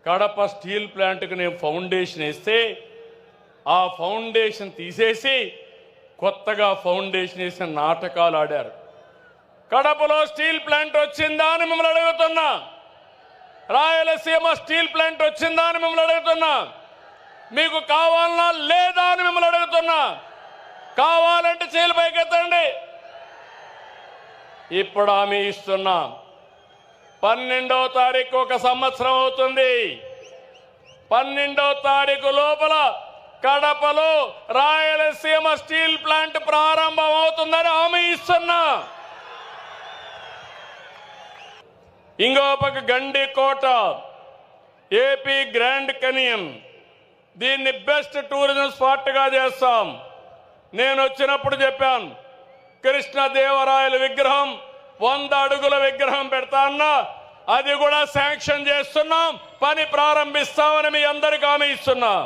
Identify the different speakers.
Speaker 1: Kadapa steel ప్లాంట్కి నేను foundation వేస్తే ఆ ఫౌండేషన్ తీసేసి కొత్తగా ఫౌండేషన్ వేసిన నాటకాలు ఆడారు. కడపలో స్టీల్ ప్లాంట్ వచ్చిందా అని మిమ్మల్ని అడుగుతున్నా. రాయలసీమ స్టీల్ ప్లాంట్ వచ్చిందా అని మిమ్మల్ని అడుగుతున్నా. మీకు కావాలన్నా లేదా అని మిమ్మల్ని అడుగుతున్నా. కావాలంటే చేలు పైకెత్తండి. ఇప్పుడు హామీ ఇస్తున్నా. 12వ తారీఖు ఒక సంవత్సరం అవుతుంది. 12వ తారీఖు లోపల కడపలో రాయలసీమ స్టీల్ ప్లాంట్ ప్రారంభం అవుతుందని హామీ ఇస్తున్నా. ఇంకో పక్క గండికోట, ఏపీ గ్రాండ్ కెనియన్, దీన్ని బెస్ట్ టూరిజం స్పాట్గా చేస్తాం. నేను వచ్చినప్పుడు చెప్పాను, కృష్ణదేవరాయల విగ్రహం 100 అడుగుల విగ్రహం పెడతాన్నా, అది కూడా శాంక్షన్ చేస్తున్నాం, పని ప్రారంభిస్తామని మీ అందరికీ హామీ ఇస్తున్నాం.